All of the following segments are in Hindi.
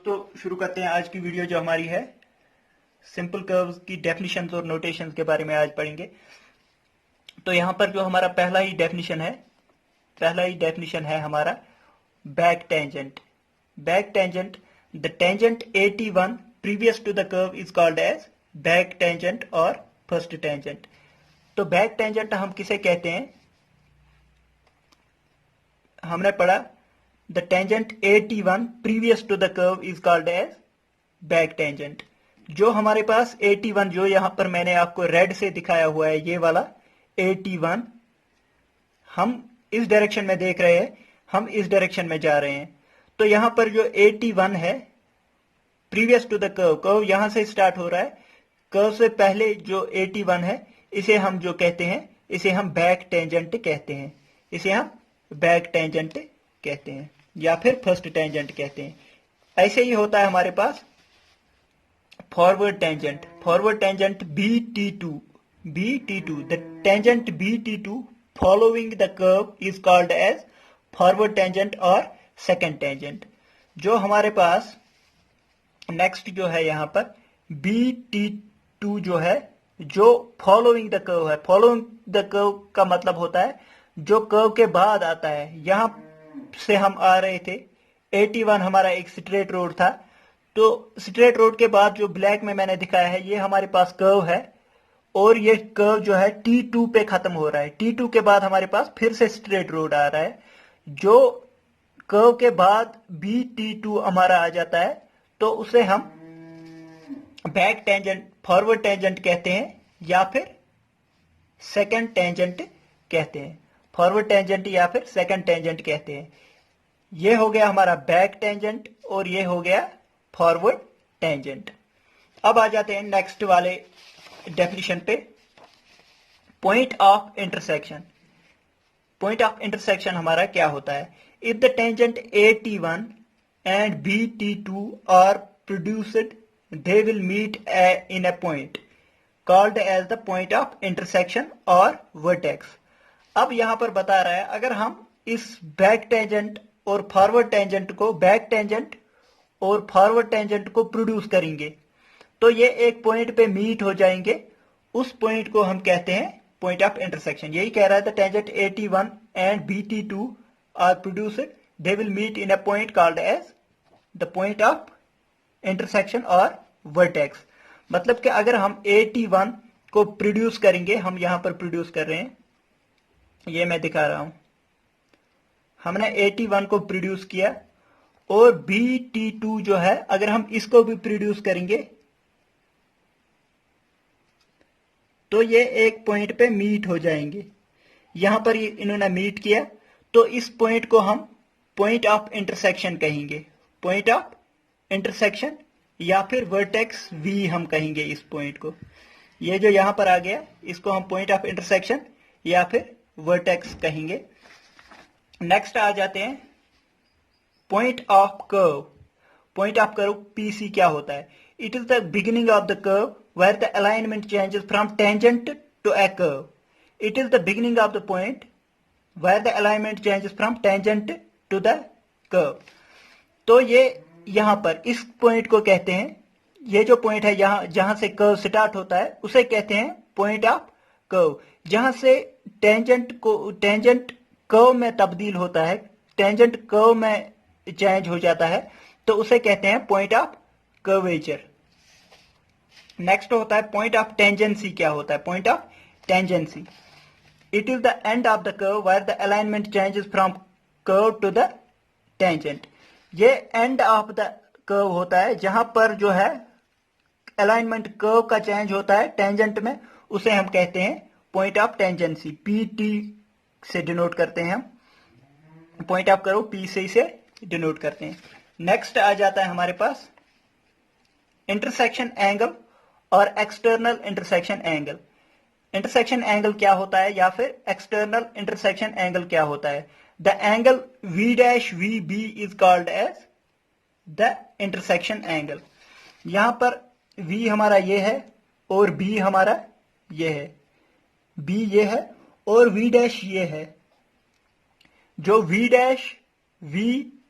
दोस्तों शुरू करते हैं आज की वीडियो जो हमारी है सिंपल कर्व्स की डेफिनेशंस और नोटेशंस के बारे में आज पढ़ेंगे। तो यहाँ पर जो हमारा पहला ही डेफिनेशन है हमारा back tangent. Back tangent, the tangent 81 previous to the curve is called as back tangent और फर्स्ट टेंजेंट। तो बैक टेंजेंट हम किसे कहते हैं? हमने पढ़ा the tangent 81 previous to the curve is called as back tangent. जो हमारे पास 81 जो यहां पर मैंने आपको रेड से दिखाया हुआ है, ये वाला 81 हम इस डायरेक्शन में देख रहे हैं, हम इस डायरेक्शन में जा रहे हैं। तो यहां पर जो 81 है previous to the curve, curve यहां से स्टार्ट हो रहा है, कर्व से पहले जो 81 है इसे हम जो कहते हैं, इसे हम बैक टेंजेंट कहते हैं, इसे हम बैक टेंजेंट कहते हैं या फिर फर्स्ट टेंजेंट कहते हैं। ऐसे ही होता है हमारे पास forward tangent. Forward tangent BT2, the tangent BT2 following the curve is called as forward tangent और सेकंड टेंजेंट। जो हमारे पास नेक्स्ट जो है यहाँ पर BT2 जो है, जो फॉलोइंग द कर्व है। फॉलोइंग द कर्व का मतलब होता है जो कर्व के बाद आता है। यहां से हम आ रहे थे, 81 हमारा एक स्ट्रेट रोड था, तो स्ट्रेट रोड के बाद जो ब्लैक में मैंने दिखाया है ये हमारे पास कर्व है और ये कर्व जो है T2 पे खत्म हो रहा है। T2 के बाद हमारे पास फिर से स्ट्रेट रोड आ रहा है। जो कर्व के बाद BT2 हमारा आ जाता है तो उसे हम बैक टेंजेंट, फॉरवर्ड टेंजेंट कहते हैं या फिर सेकंड टेंजेंट कहते हैं। फॉरवर्ड टेंजेंट या फिर सेकंड टेंजेंट कहते हैं। ये हो गया हमारा बैक टेंजेंट और ये हो गया फॉरवर्ड टेंजेंट। अब आ जाते हैं नेक्स्ट वाले डेफिनेशन पे, point of intersection. Point of intersection हमारा क्या होता है? If the tangent 81 and BT2 are produced, they will meet in a point called as the point of intersection और vertex। अब यहां पर बता रहा है अगर हम इस बैक टेंजेंट और फॉरवर्ड टेंजेंट को, बैक टेंजेंट और फॉरवर्ड टेंजेंट को प्रोड्यूस करेंगे तो ये एक पॉइंट पे मीट हो जाएंगे। उस पॉइंट को हम कहते हैं पॉइंट ऑफ इंटरसेक्शन। यही कह रहा है the tangent 81 and BT2 are produced, they will meet in a point called as the point of intersection और वर्टेक्स। मतलब कि अगर हम 81 को प्रोड्यूस करेंगे, हम यहां पर प्रोड्यूस कर रहे हैं, ये मैं दिखा रहा हूं, हमने 81 को प्रोड्यूस किया और BT2 जो है अगर हम इसको भी प्रोड्यूस करेंगे तो ये एक पॉइंट पे मीट हो जाएंगे। यहां पर इन्होंने मीट किया तो इस पॉइंट को हम पॉइंट ऑफ इंटरसेक्शन कहेंगे, पॉइंट ऑफ इंटरसेक्शन या फिर वर्टेक्स V हम कहेंगे इस पॉइंट को। ये जो यहां पर आ गया इसको हम पॉइंट ऑफ इंटरसेक्शन या फिर वर्टेक्स कहेंगे। नेक्स्ट आ जाते हैं point of curve. Point of curve PC क्या होता है? It is the beginning of the curve where the alignment changes from tangent to a curve. It is the beginning of the point where the alignment changes from tangent to the curve. तो ये यहां पर इस पॉइंट को कहते हैं, ये जो पॉइंट है यहां जहां से कर्व स्टार्ट होता है उसे कहते हैं पॉइंट ऑफ कर्व। जहां से टेंजेंट कर्व में तब्दील होता है, टेंजेंट कर्व में चेंज हो जाता है तो उसे कहते हैं पॉइंट ऑफ कर्वेचर। नेक्स्ट होता है पॉइंट ऑफ टेंजेंसी। क्या होता है point of tangency? It is the end of the curve where the alignment changes from curve to the tangent. ये एंड ऑफ द कर्व होता है जहां पर जो है अलाइनमेंट कर्व का चेंज होता है टेंजेंट में, उसे हम कहते हैं पॉइंट ऑफ टेंजेंसी। PT से डिनोट करते हैं हम, पॉइंट ऑफ कर्व PC से डिनोट करते हैं। नेक्स्ट आ जाता है हमारे पास इंटरसेक्शन एंगल और external intersection angle. Intersection angle क्या होता है या फिर एक्सटर्नल इंटरसेक्शन एंगल क्या होता है? The angle V'-VB is called as the intersection angle। यहां पर V हमारा ये है और B हमारा ये है, B ये है और V' ये है। जो V' V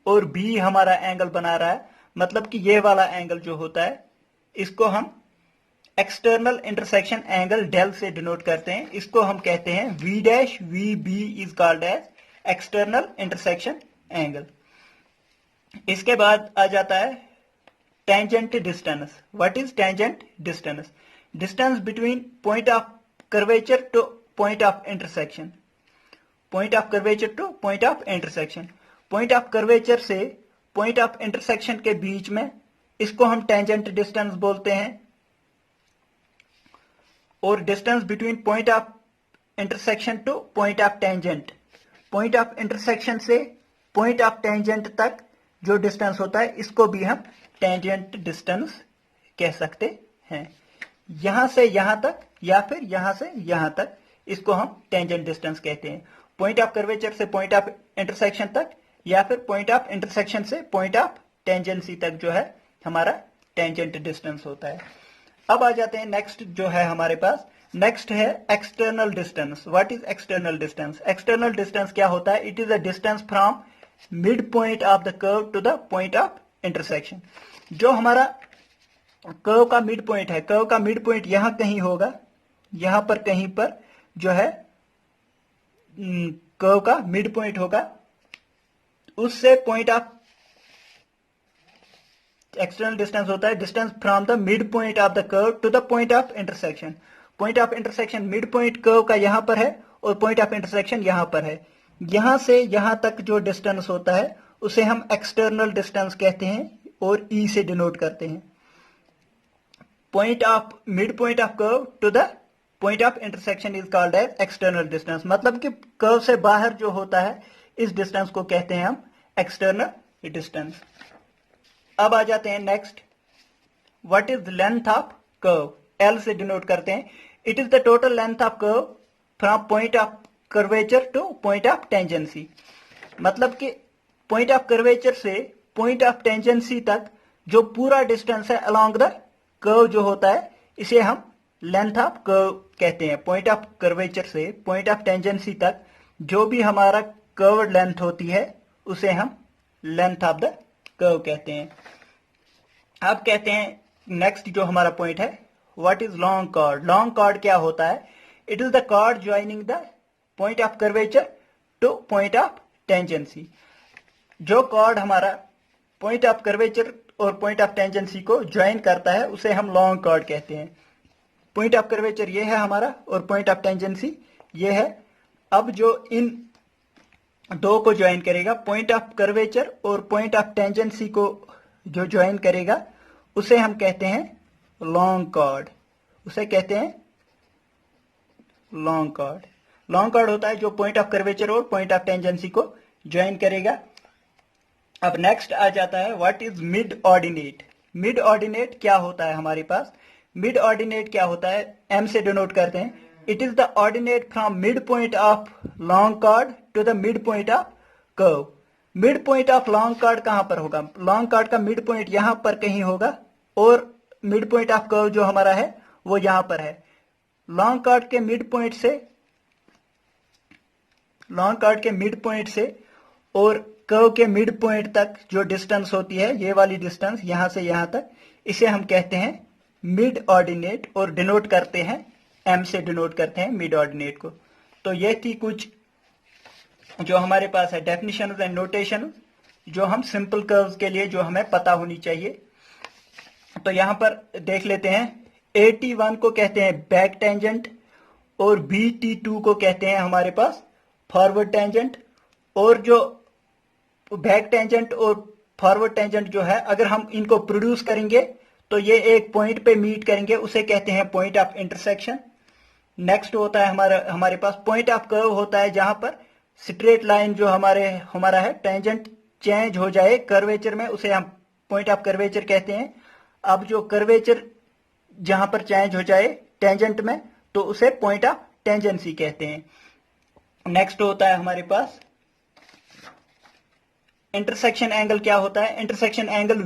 और B हमारा एंगल बना रहा है, मतलब कि ये वाला एंगल जो होता है इसको हम एक्सटर्नल इंटरसेक्शन एंगल डेल से डिनोट करते हैं। इसको हम कहते हैं V dash VB is called as external intersection angle. इसके बाद आ जाता है tangent distance. What is tangent distance? Distance between point of curvature to point of intersection. Point of curvature to point of intersection. Point of curvature से पॉइंट ऑफ इंटरसेक्शन के बीच में इसको हम टेंजेंट डिस्टेंस बोलते हैं। और distance between point of intersection to point of tangent, point of intersection से पॉइंट ऑफ टेंजेंट तक जो डिस्टेंस होता है इसको भी हम टेंजेंट डिस्टेंस कह सकते हैं। यहां से यहां तक या फिर यहां से यहां तक इसको हम टेंजेंट डिस्टेंस कहते हैं। पॉइंट ऑफ कर्वेचर से पॉइंट ऑफ इंटरसेक्शन तक या फिर पॉइंट ऑफ इंटरसेक्शन से पॉइंट ऑफ टेंजेंसी तक जो है हमारा टेंजेंट डिस्टेंस होता है। अब आ जाते हैं नेक्स्ट जो है हमारे पास, नेक्स्ट है external distance. What is external distance? External distance क्या होता है? It is a distance from mid point of the curve to the point of intersection. जो हमारा कर्व का मिड पॉइंट है, कर्व का मिड पॉइंट यहां कहीं होगा, यहां पर कहीं पर जो है कर्व का मिड पॉइंट होगा, उससे पॉइंट ऑफ एक्सटर्नल डिस्टेंस होता है distance from the mid point of the curve to the point of intersection. Point of intersection mid point curve का यहां पर है और पॉइंट ऑफ इंटरसेक्शन यहां पर है। यहां से यहां तक जो डिस्टेंस होता है उसे हम एक्सटर्नल डिस्टेंस कहते हैं और ई से डिनोट करते हैं। Point of mid point of curve to the point of intersection is called as external distance. मतलब कि कर्व से बाहर जो होता है इस डिस्टेंस को कहते हैं हम एक्सटर्नल डिस्टेंस। अब आ जाते हैं next, what is length of curve? L से डिनोट करते हैं। It is the total length of curve from point of curvature to point of tangency. मतलब कि पॉइंट ऑफ कर्वेचर से पॉइंट ऑफ टेंजेंसी तक जो पूरा डिस्टेंस है अलोंग द कर्व जो होता है इसे हम लेंथ ऑफ कर्व कहते हैं। पॉइंट ऑफ कर्वेचर से पॉइंट ऑफ टेंजेंसी तक जो भी हमारा कर्व लेंथ होती है उसे हम लेंथ ऑफ द कर्व कहते हैं। अब कहते हैं नेक्स्ट जो हमारा पॉइंट है, what is long chord? Long chord क्या होता है? It is the chord joining the point of curvature to point of tangency. जो कॉर्ड हमारा पॉइंट ऑफ कर्वेचर और पॉइंट ऑफ टेंजेंसी को ज्वाइन करता है उसे हम लॉन्ग कॉर्ड कहते हैं। पॉइंट ऑफ कर्वेचर ये है हमारा और पॉइंट ऑफ टेंजेंसी ये है। अब जो इन दो को ज्वाइन करेगा, पॉइंट ऑफ कर्वेचर और पॉइंट ऑफ टेंजेंसी को जो ज्वाइन करेगा उसे हम कहते हैं लॉन्ग कॉर्ड। उसे कहते हैं लॉन्ग कॉर्ड। लॉन्ग कॉर्ड होता है जो पॉइंट ऑफ कर्वेचर और पॉइंट ऑफ टेंजेंसी को ज्वाइन करेगा। अब नेक्स्ट आ जाता है what is mid ordinate? Mid ordinate क्या होता है हमारे पास? मिड ऑर्डिनेट क्या होता है? एम से डिनोट करते हैं। It is the ordinate from mid point of long chord to the mid point of curve. Mid point of long chord कहां पर होगा? लॉन्ग कॉर्ड का मिड पॉइंट यहां पर कहीं होगा और मिड पॉइंट ऑफ कर्व जो हमारा है वो यहां पर है। लॉन्ग कॉर्ड के मिड पॉइंट से और कर्व के मिड पॉइंट तक जो डिस्टेंस होती है, ये वाली डिस्टेंस यहां से यहां तक, इसे हम कहते हैं मिड ऑर्डिनेट और डिनोट करते हैं एम से डिनोट करते हैं मिड ऑर्डिनेट को। तो ये थी कुछ जो हमारे पास है डेफिनेशन एंड नोटेशन जो हम सिंपल कर्व्स के लिए जो हमें पता होनी चाहिए। तो यहां पर देख लेते हैं, AT1 को कहते हैं बैक टेंजेंट और BT2 को कहते हैं हमारे पास फॉरवर्ड टेंजेंट। और जो बैक टेंजेंट और फॉरवर्ड टेंजेंट जो है अगर हम इनको प्रोड्यूस करेंगे तो ये एक पॉइंट पे मीट करेंगे, उसे कहते हैं पॉइंट ऑफ इंटरसेक्शन। नेक्स्ट होता है हमारे पास पॉइंट ऑफ कर्व होता है जहां पर स्ट्रेट लाइन जो हमारा है टेंजेंट चेंज हो जाए कर्वेचर में, उसे हम पॉइंट ऑफ कर्वेचर कहते हैं। अब जो कर्वेचर जहां पर चेंज हो जाए टेंजेंट में तो उसे पॉइंट ऑफ टेंजेंसी कहते हैं। नेक्स्ट होता है हमारे पास इंटरसेक्शन एंगल। क्या होता है intersection angle?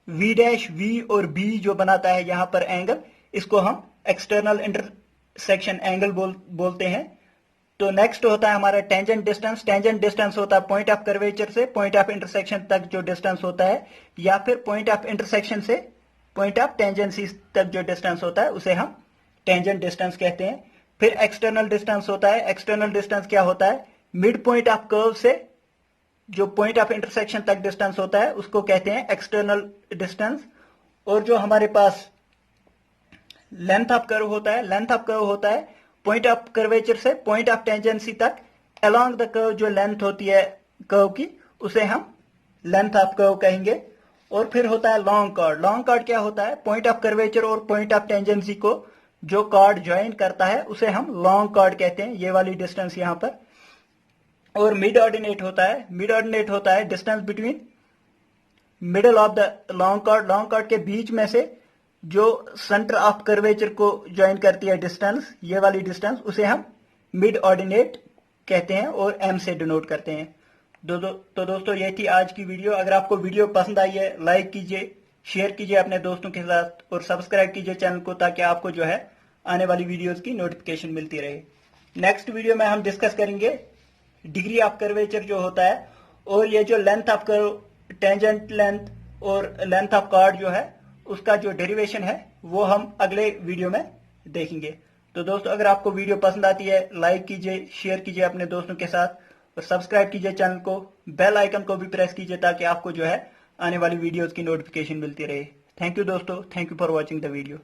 V dash V और B जो बनाता है यहां पर एंगल, इसको हम एक्सटर्नल इंटरसेक्शन एंगल बोलते हैं। तो नेक्स्ट होता है हमारा टेंजेंट डिस्टेंस। टेंजेंट डिस्टेंस होता है पॉइंट ऑफ कर्वेचर से पॉइंट ऑफ इंटरसेक्शन तक जो डिस्टेंस होता है, या फिर पॉइंट ऑफ इंटरसेक्शन से पॉइंट ऑफ टेंजेंसी तक जो डिस्टेंस होता है उसे हम टेंजेंट डिस्टेंस कहते हैं। फिर एक्सटर्नल डिस्टेंस होता है। एक्सटर्नल डिस्टेंस क्या होता है? मिड पॉइंट ऑफ कर्व से जो पॉइंट ऑफ इंटरसेक्शन तक डिस्टेंस होता है उसको कहते हैं एक्सटर्नल डिस्टेंस। और जो हमारे पास लेंथ ऑफ कर्व होता है, लेंथ ऑफ कर्व होता है पॉइंट ऑफ कर्वेचर से पॉइंट ऑफ टेंजेंसी तक अलोंग द कर्व जो लेंथ होती है कर्व की, उसे हम लेंथ ऑफ कर्व कहेंगे। और फिर होता है लॉन्ग कॉर्ड। लॉन्ग कॉर्ड क्या होता है? पॉइंट ऑफ कर्वेचर और पॉइंट ऑफ टेंजेंसी को जो कॉर्ड ज्वाइन करता है उसे हम लॉन्ग कॉर्ड कहते हैं, ये वाली डिस्टेंस यहां पर। और मिड ऑर्डिनेट होता है। मिड ऑर्डिनेट होता है distance between middle of the long chord, long chord के बीच में से जो सेंटर ऑफ कर्वेचर को ज्वाइन करती है डिस्टेंस, ये वाली डिस्टेंस, उसे हम मिड ऑर्डिनेट कहते हैं और एम से डिनोट करते हैं। तो दोस्तों ये थी आज की वीडियो। अगर आपको वीडियो पसंद आई है लाइक कीजिए, शेयर कीजिए अपने दोस्तों के साथ और सब्सक्राइब कीजिए चैनल को, ताकि आपको जो है आने वाली वीडियोस की नोटिफिकेशन मिलती रहे। नेक्स्ट वीडियो में हम डिस्कस करेंगे डिग्री ऑफ कर्वेचर जो होता है, और ये जो length of curve, tangent length और लेंथ ऑफ कॉर्ड जो है उसका जो डेरिवेशन है वो हम अगले वीडियो में देखेंगे। तो दोस्तों अगर आपको वीडियो पसंद आती है लाइक कीजिए, शेयर कीजिए अपने दोस्तों के साथ और सब्सक्राइब कीजिए चैनल को, बेल आइकन को भी प्रेस कीजिए ताकि आपको जो है आने वाली वीडियोस की नोटिफिकेशन मिलती रहे। थैंक यू दोस्तों, thank you for watching the video.